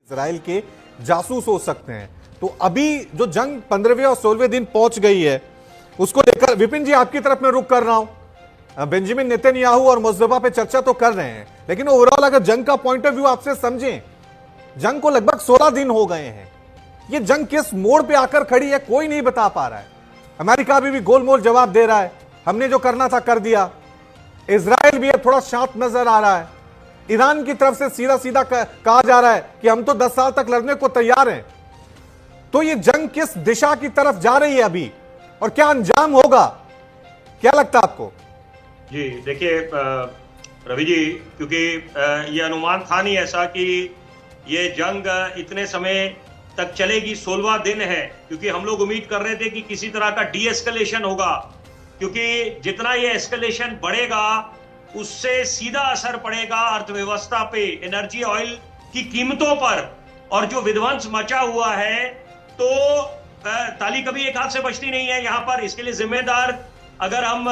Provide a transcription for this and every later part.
Israel के जासूस हो सकते हैं। तो अभी जो जंग 15वें और 16वें दिन पहुंच गई है, उसको लेकर विपिन जी आपकी तरफ में रुख कर रहा हूं। बेंजामिन नेतन्याहू और मुस्तफा पे चर्चा तो कर रहे हैं, लेकिन ओवरऑल अगर जंग का पॉइंट ऑफ व्यू आपसे समझें, जंग को लगभग 16 दिन हो गए हैं। ये जंग किस मोड़ पे आकर खड़ी है कोई नहीं बता पा रहा है। अमेरिका अभी भी गोलमोल जवाब दे रहा है, हमने जो करना था कर दिया। इजराइल भी अब थोड़ा शांत नजर आ रहा है। ईरान की तरफ से सीधा सीधा कहा जा रहा है कि हम तो 10 साल तक लड़ने को तैयार हैं। तो ये जंग किस दिशा की तरफ जा रही है अभी, और क्या अंजाम होगा, क्या लगता है आपको? जी देखिए रवि जी, क्योंकि ये अनुमान था नहीं ऐसा कि ये जंग इतने समय तक चलेगी। 16वां दिन है, क्योंकि हम लोग उम्मीद कर रहे थे कि किसी तरह का डी एस्केलेशन होगा, क्योंकि जितना ये एस्केलेशन बढ़ेगा उससे सीधा असर पड़ेगा अर्थव्यवस्था पे, एनर्जी ऑयल की कीमतों पर। और जो विध्वंस मचा हुआ है, तो ताली कभी एक हाथ से बचती नहीं है यहाँ पर। इसके लिए जिम्मेदार अगर हम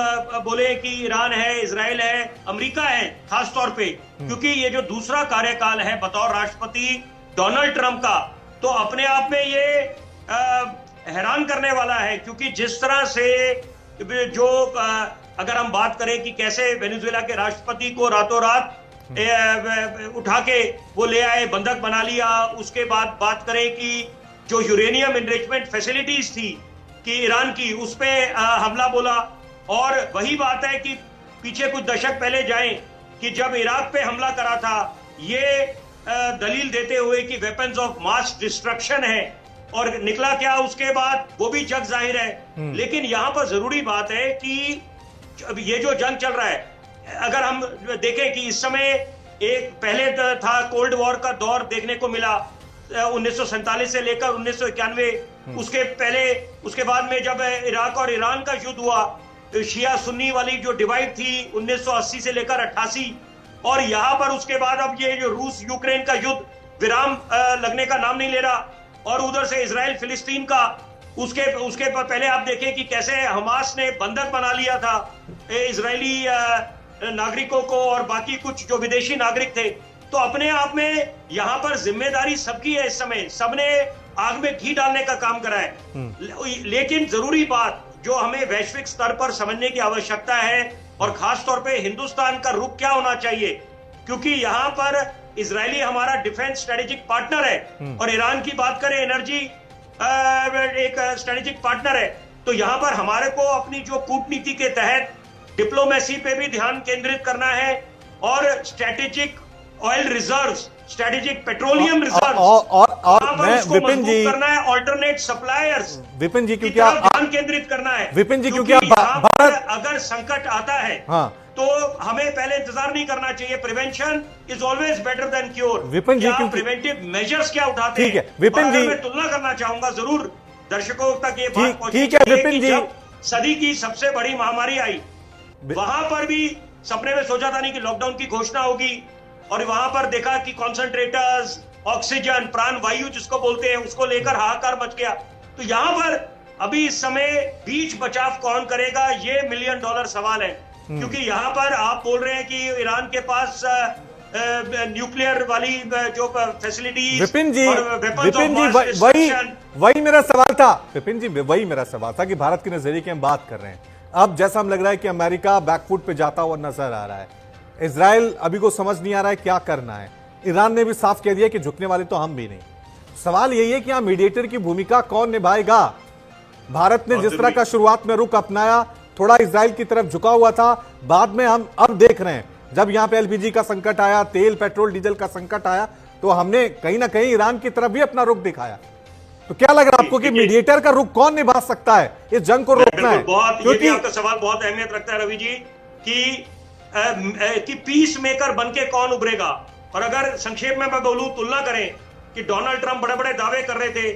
बोले कि ईरान है, इजराइल है, अमेरिका है खास तौर पे, क्योंकि ये जो दूसरा कार्यकाल है बतौर राष्ट्रपति डोनाल्ड ट्रंप का, तो अपने आप में ये हैरान करने वाला है। क्योंकि जिस तरह से जो अगर हम बात करें कि कैसे वेनेजुएला के राष्ट्रपति को रातों रात उठा के वो ले आए, बंधक बना लिया। उसके बाद बात करें कि जो यूरेनियम एनरिचमेंट फैसिलिटीज थी कि ईरान की, उस पे हमला बोला। और वही बात है कि पीछे कुछ दशक पहले जाएं कि जब इराक पे हमला करा था, ये दलील देते हुए कि वेपन्स ऑफ मास डिस्ट्रक्शन है, और निकला क्या उसके बाद वो भी जग जाहिर है। लेकिन यहां पर जरूरी बात है कि ये जो जंग चल रहा है, अगर हम देखें कि इस समय एक पहले था कोल्ड वॉर का दौर देखने को मिला 1947 से लेकर 1991, उसके पहले, उसके बाद में जब इराक और ईरान का युद्ध हुआ, शिया सुन्नी वाली जो डिवाइड थी 1980 से लेकर 88, और यहां पर उसके बाद अब ये जो रूस यूक्रेन का युद्ध विराम लगने का नाम नहीं ले रहा, और उधर से इजराइल फिलिस्तीन का, उसके पहले आप देखें कि कैसे हमास ने बंधक बना लिया था इजरायली नागरिकों को और बाकी कुछ जो विदेशी नागरिक थे। तो अपने आप में यहाँ पर जिम्मेदारी सबकी है। इस समय सबने आग में घी डालने का काम करा है। लेकिन जरूरी बात जो हमें वैश्विक स्तर पर समझने की आवश्यकता है, और खास तौर पे हिंदुस्तान का रुख क्या होना चाहिए, क्योंकि यहाँ पर इजरायली हमारा डिफेंस स्ट्रेटेजिक पार्टनर है, और ईरान की बात करें एनर्जी एक स्ट्रेटेजिक पार्टनर है। तो यहाँ पर हमारे को अपनी जो कूटनीति के तहत डिप्लोमेसी पे भी ध्यान केंद्रित करना है, और strategic oil reserves, strategic petroleum reserves, और मैं विपिन जी करना है, ऑल्टरनेट सप्लायर्स, विपिन जी क्योंकि आप ध्यान केंद्रित करना है। विपिन जी क्योंकि भारत अगर संकट आता है, हाँ, तो हमें पहले इंतजार नहीं करना चाहिए। Prevention is always better than cure. Vipin ji preventive measures क्या उठाते हैं? ठीक है विपिन जी, मैं तुलना करना चाहूंगा जरूर दर्शकों तक ये बात पहुंची। ठीक है विपिन जी, सदी की सबसे बड़ी महामारी आई, वहां पर भी सपने में सोचा था नहीं कि लॉकडाउन की घोषणा होगी, और वहां पर देखा कि कॉन्सेंट्रेटर्स, ऑक्सीजन, प्राण वायु जिसको बोलते हैं, उसको लेकर हाहाकार मच गया। तो यहाँ पर अभी इस समय बीच बचाव कौन करेगा, ये $1 मिलियन सवाल है। क्योंकि यहाँ पर आप बोल रहे हैं कि ईरान के पास न्यूक्लियर वाली जो फैसिलिटीज, विपिन जी वही मेरा सवाल था। विपिन जी वही मेरा सवाल था कि भारत के नजरिए की हम बात कर रहे हैं। अब जैसा हम लग रहा है कि अमेरिका बैकफुट पे जाता हुआ नजर आ रहा है, इजराइल अभी को समझ नहीं आ रहा है क्या करना है, ईरान ने भी साफ कह दिया कि झुकने वाले तो हम भी नहीं। सवाल यही है कि यहाँ मीडिएटर की भूमिका कौन निभाएगा? भारत ने जिस तरह का शुरुआत में रुख अपनाया, थोड़ा इजराइल की तरफ झुका हुआ था, बाद में हम अब देख रहे हैं जब यहाँ पे एलपीजी का संकट आया, तेल पेट्रोल डीजल का संकट आया, तो हमने कहीं ना कहीं ईरान की तरफ भी अपना रुख दिखाया। तो क्या लग रहा है आपको कि मीडिएटर का रुख कौन निभा सकता है इस जंग को रोकना है? क्योंकि आपका सवाल बहुत अहमियत रखता है रवि जी कि पीस मेकर बनके कौन उभरेगा। और अगर संक्षेप में मैं बोलूं, तुलना करें कि डोनाल्ड ट्रंप बड़े बड़े दावे कर रहे थे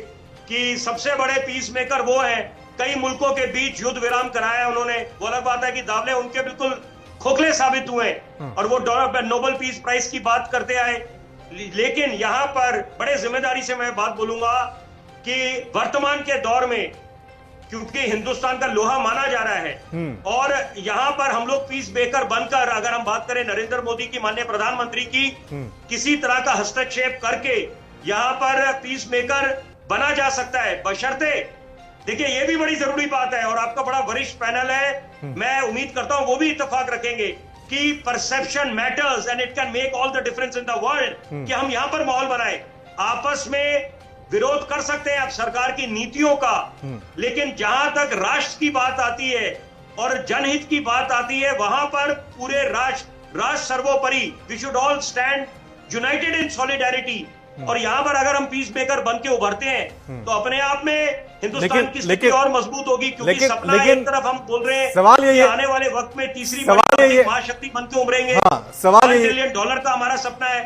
कि सबसे बड़े पीस मेकर वो है, कई मुल्कों के बीच युद्ध विराम कराया उन्होंने। वो अलग बात है कि दावे उनके बिल्कुल खोखले साबित हुए, और वो नोबेल पीस प्राइज की बात करते आए। लेकिन यहां पर बड़े जिम्मेदारी से मैं बात बोलूंगा कि वर्तमान के दौर में, क्योंकि हिंदुस्तान का लोहा माना जा रहा है, और यहां पर हम लोग पीस मेकर बनकर, अगर हम बात करें नरेंद्र मोदी की, माननीय प्रधानमंत्री की, किसी तरह का हस्तक्षेप करके यहाँ पर पीस मेकर बना जा सकता है, बशर्ते देखिए ये भी बड़ी जरूरी बात है और आपका बड़ा वरिष्ठ पैनल है, मैं उम्मीद करता हूं वो भी इत्तेफाक रखेंगे कि perception matters and it can make all the difference in the world, कि हम यहां पर माहौल बनाए। आपस में विरोध कर सकते हैं आप सरकार की नीतियों का, लेकिन जहां तक राष्ट्र की बात आती है और जनहित की बात आती है, वहां पर पूरे राष्ट्र सर्वोपरि, we should all stand united in solidarity. और यहां पर अगर हम पीस मेकर बन के उभरते हैं तो अपने आप में हिंदुस्तान की स्थिति और मजबूत होगी, क्योंकि सपना एक तरफ हम बोल रहे हैं सवाल ये आने वाले वक्त में तीसरी महाशक्ति बन के उभरेंगे, सवाल $1 ट्रिलियन का हमारा सपना है,